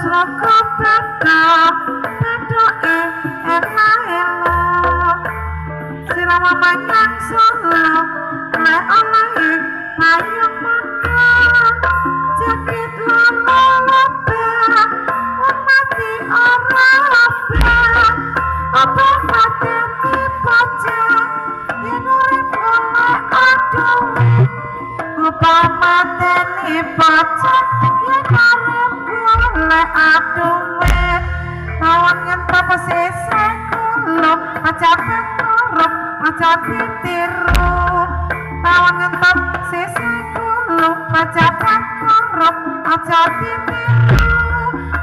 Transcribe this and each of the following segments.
saka beda bedoke ela-ela sirama menyang solo le olahe payung mata jakit lama lobe mati ora lobe apa mateni baca yen urip oleh aduwe apa mateni baca yen urip oleh aduwe tawang yen apa sese kulo aja korup aja ditiru tawang yen apa sese kulo aja korup aja ditiru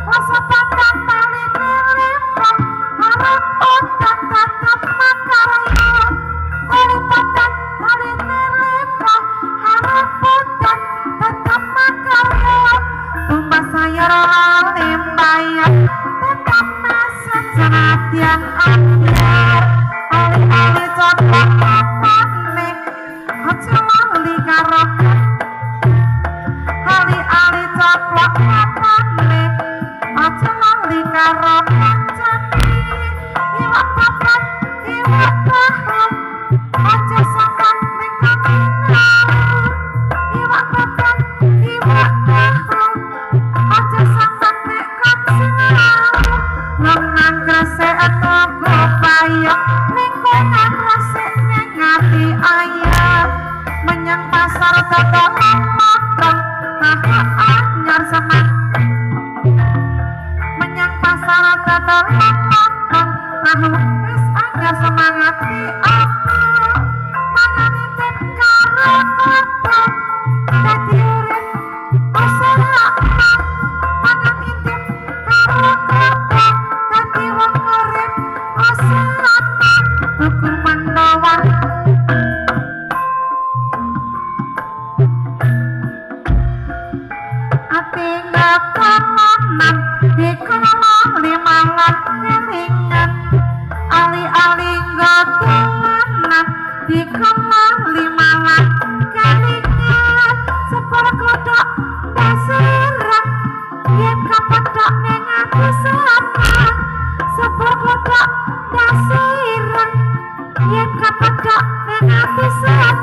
rasa pandang tali limo harap otak tetap makarya tali pandang tali limo harap otak tetap makarya tumbas sayur limbayang tetap mesin senatian anyar ali-ali coplok matane aja lali karo ali-ali coplok matane aja lali karo kancane iwak papat iwak tahu aja sambat ning kamina iwak papat iwak tahu aja sambat ning kamina lengan gresik toko payah lingkungan resik ning ati ayam menyang pasar dagangan mateng anyar seneng menyang pasar dagangan mateng wis anyar semangat di apa mangan intip karo apa dadi urip usaha mangan intip karo apa dadi wong urip usaha tuku mendoan ati ngakamanan dikelola limangan kelingan ali-ali ngotolanan dikelola limangan kelingan sepur kodok dasirang yen kapedok ning ati senang sepur kodok dasirang yen kapedok ning ati senang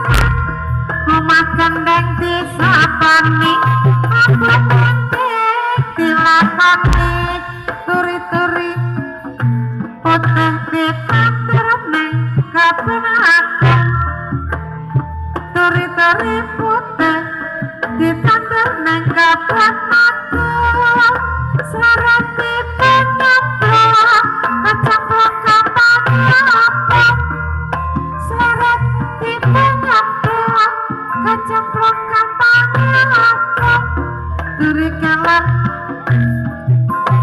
omah gendeng disapani apa penting dilakoni turi-turi putih ditandur neng kebun agung turi-turi putih ditandur neng kebun agung sarati penyemplung kecemplung kapan apa sarati penyemplung kecemplung kapan apa turi kelar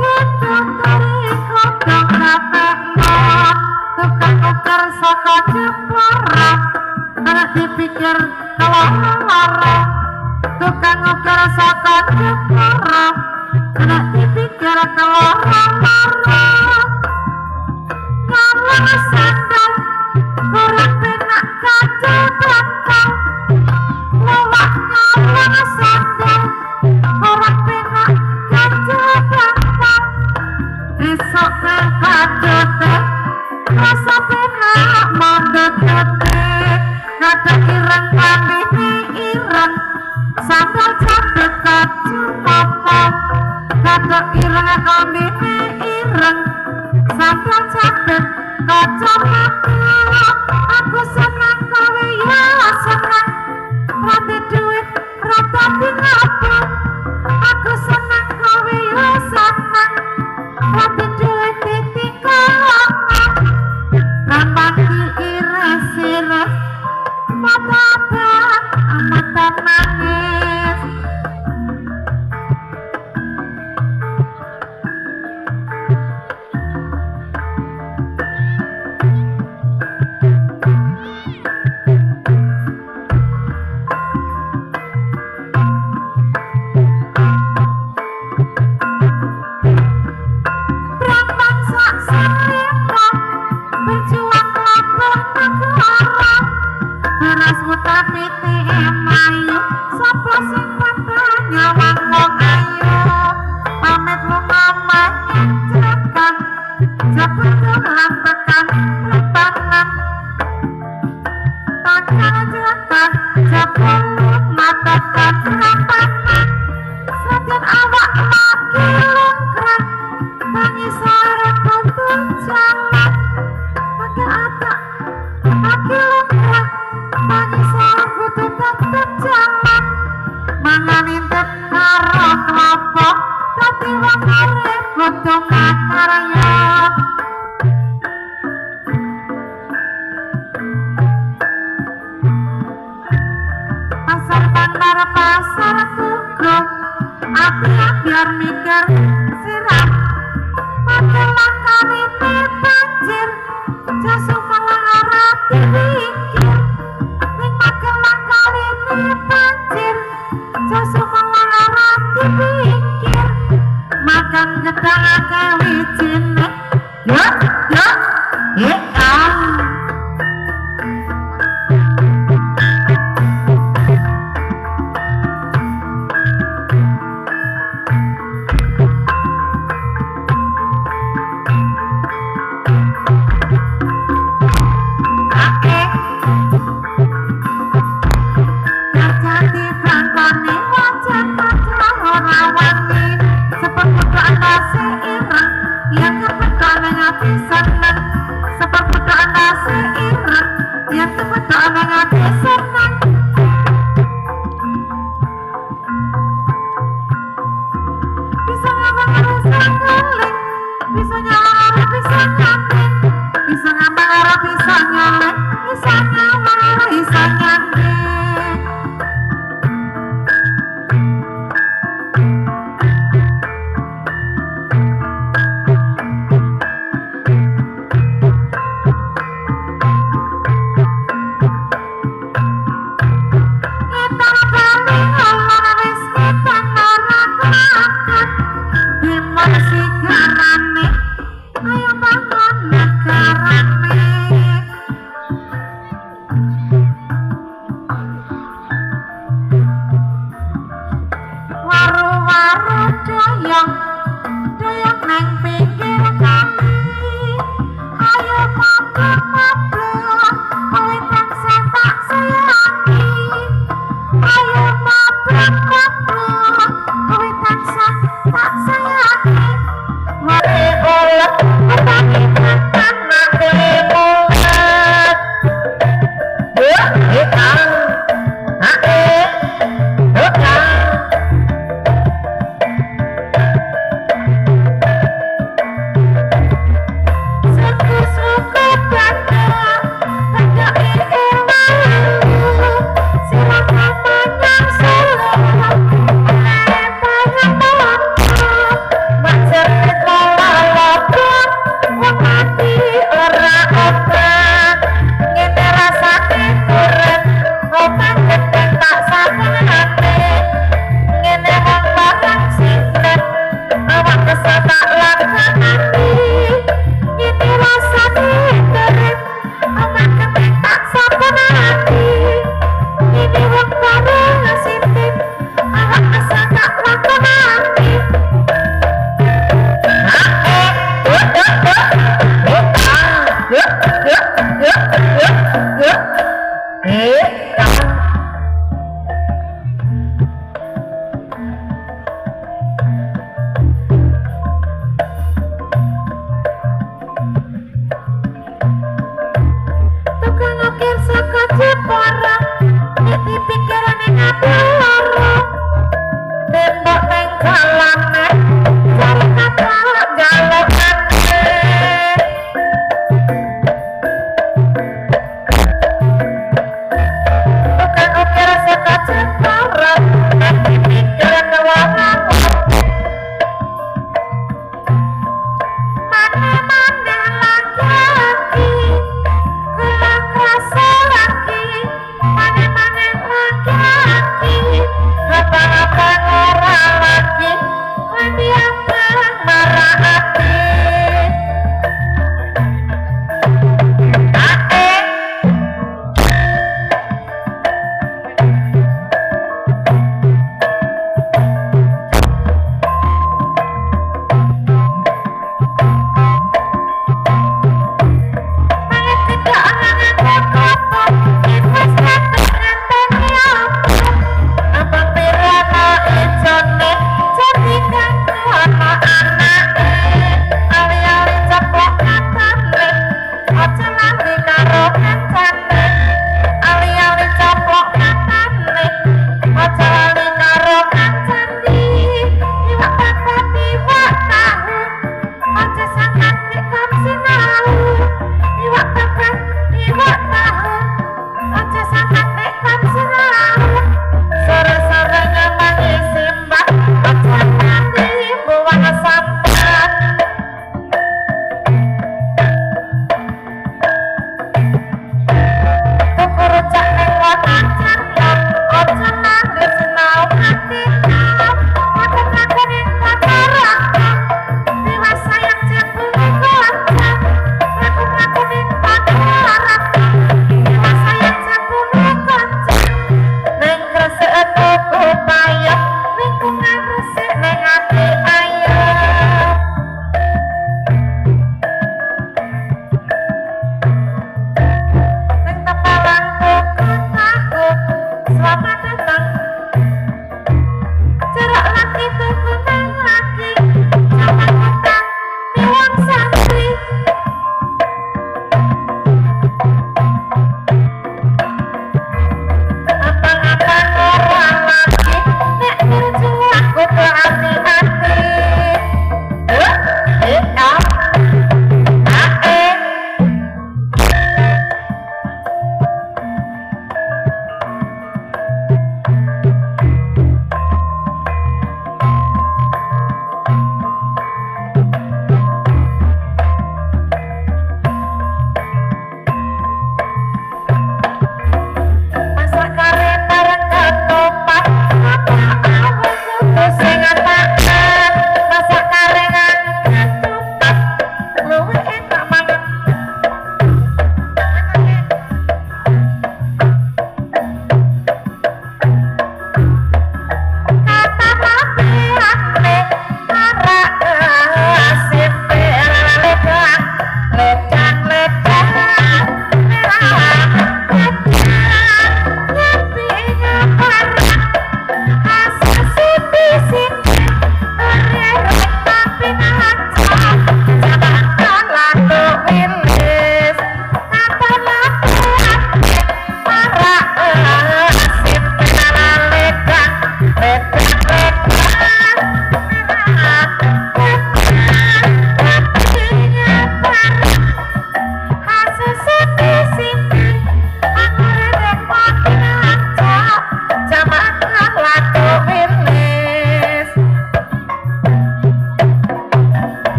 itu turi kodok rapekno tukang ukur saka jepara karena dipikir keloro-loro tukang ukur saka jepara karena dipikir keloro-loro nyolong sandal kurang penak kaca bantal lewat nyolong sandal kurang penak kaca bantal esok kehadote rasa penak mondote kata ireng kambini ireng sandal jambet kacu momo kata ireng kambini ireng sandal jambet kacu momo aku senang kowe ya senang rati duit rata ngapa aku senang kowe ya senang rati duit ditinggal gampang diiris-iris mata abang mata nangis bandar pasar tugu aku biar mikir sirah pakai langkah ini banjir jasu malah arah dipikir ning pakai langkah ini banjir jasu malah arah dipikir makan gedang kawijine yo yo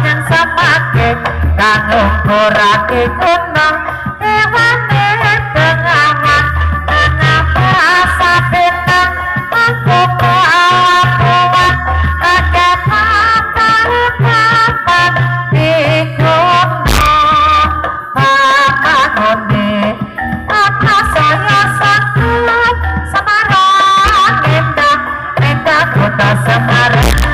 yang samake kang ngurake gunung ewane tengahan bahasa benang aku kapuan kakek papan di gunung pamanone apa saya sanggup Semarang indah kota Semarang.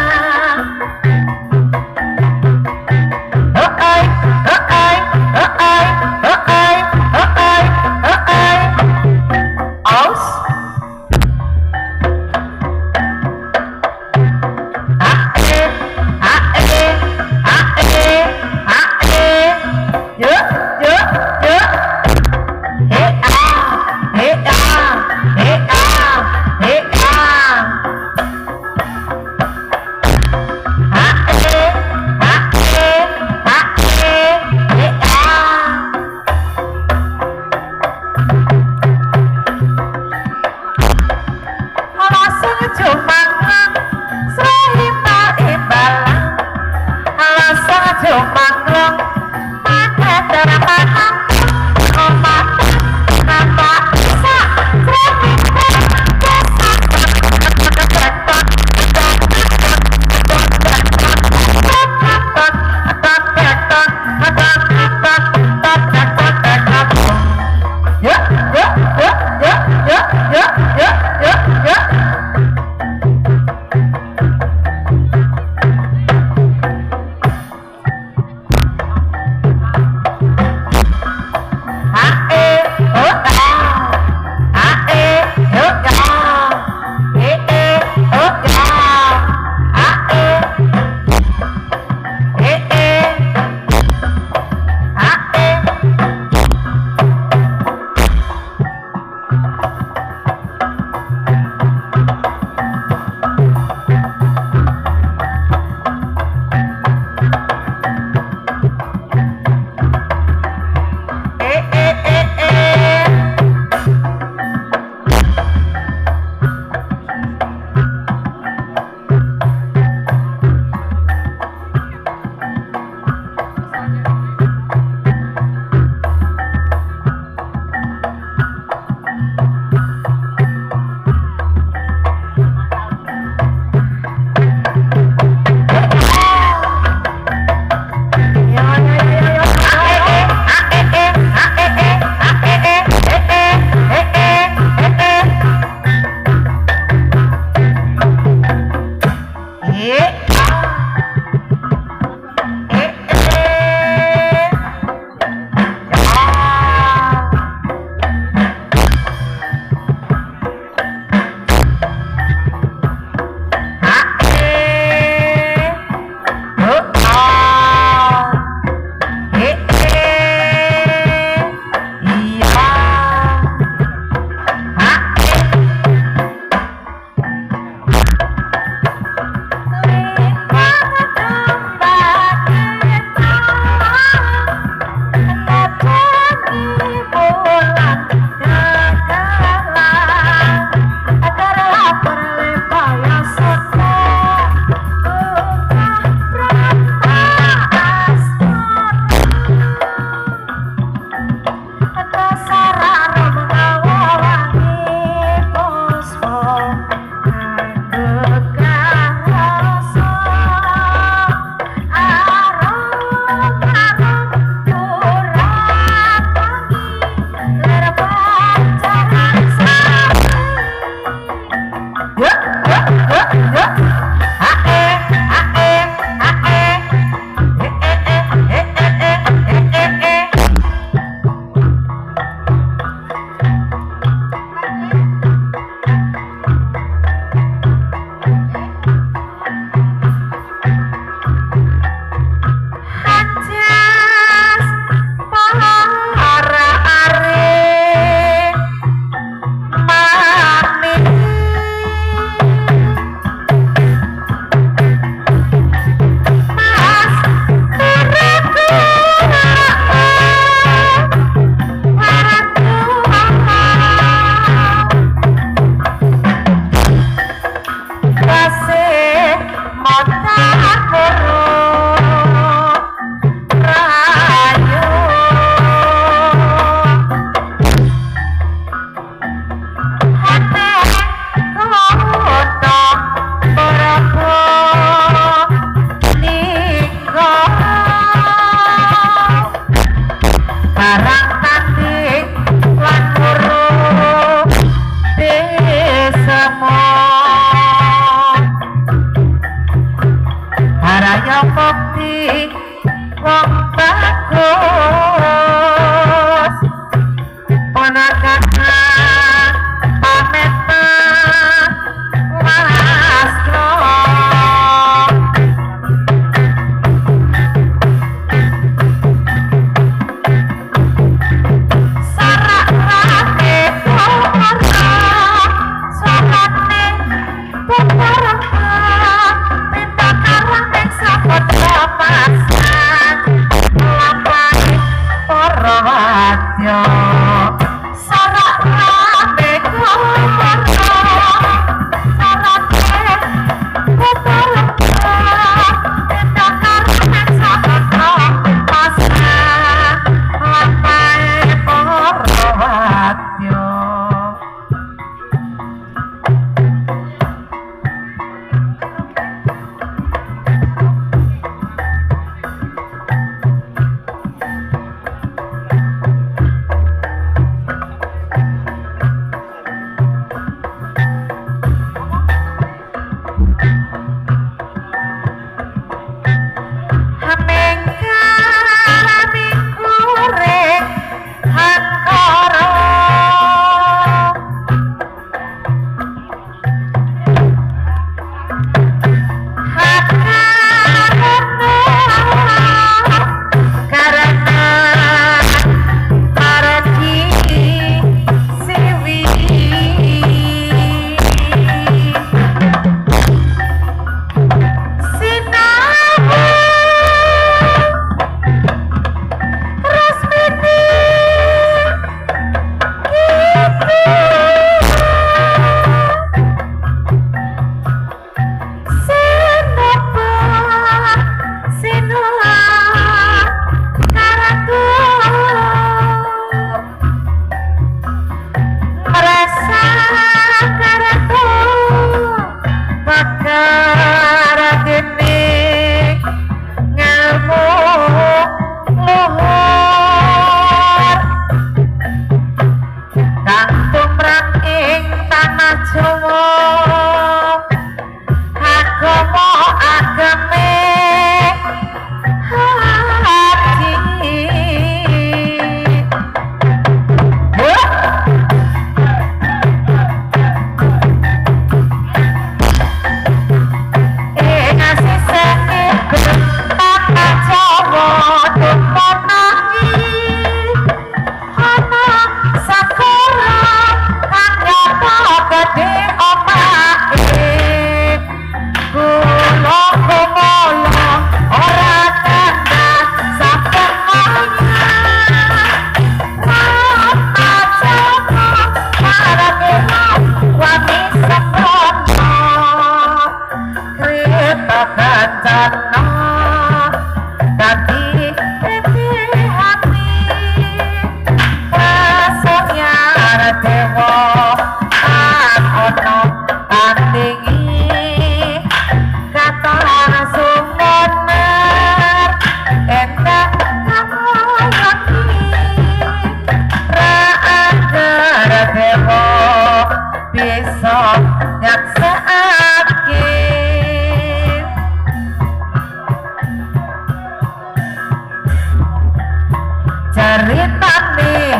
ceritane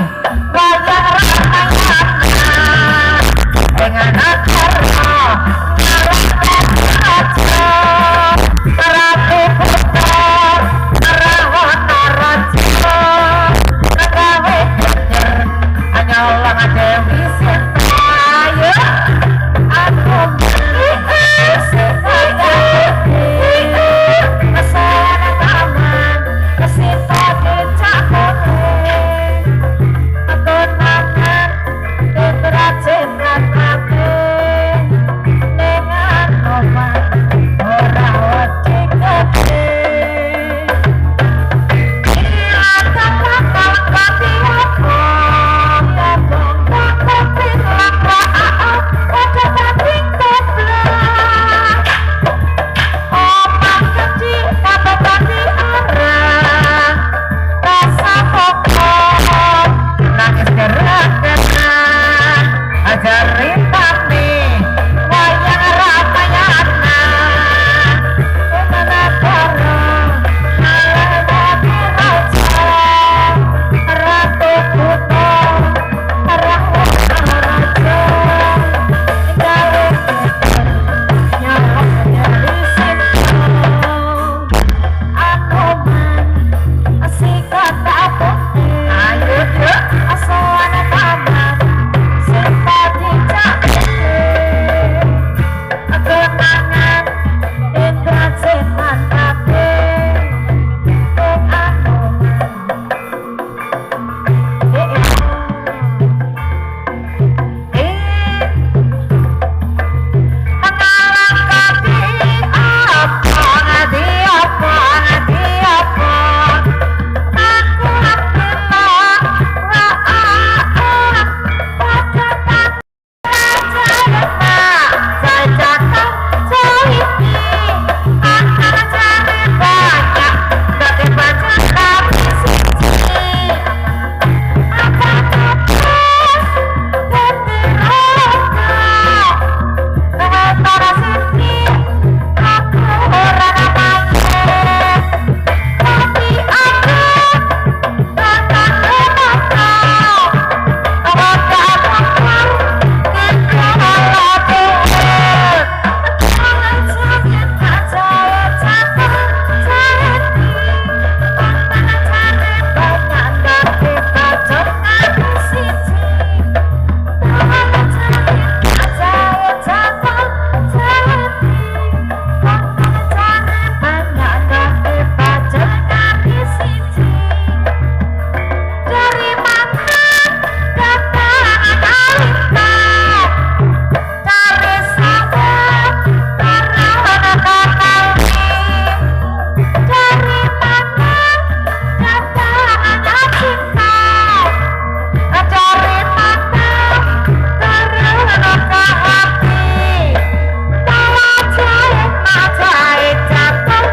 wayang ramayana dengan acara aja Ratu Putar Rawana Raja Nagawe Geger Anyolang Dewi Sinta ayo aku kesana taman kesita kecak kone aku nangan ketrat cinta kake dengan obat ora wajib keke iya kakak pati aku ya dong kakak bilang ra'a wajah bating goblok omak kecil kakak tadi arah rasa pokok nangis gerak-gerak ajarin tani wayang ramayana dengan acara alami raja Ratu Putar Rawana Raja Gawe Geger nyolong Dewi Sinta Anoman sikat abote ayo yuk asana taman Sinta dicak kenangan Indra Setan Kabe Pengalang kaki apa ngadi apa ngadi apa aku bilang wajah jajakan coiti akan cari banyak dari baca tapi siji apa kapas ganti rokok antara sini aku orang namanya tapi aku datang ke mata wajah aku kita malah tuh jangan sakit aja cakap cari tangan cari banyak dari baca tapi siji jangan sakit aja cakap cari tangan cari banyak dari baca tapi siji dari mana datang Alita cari sahabat karena kembali dari mana datang cinta dari mana karena hati bawa jahit jahit jatuh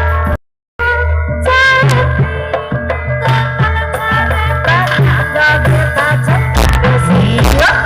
jahit tangan cari banyak dari baca siap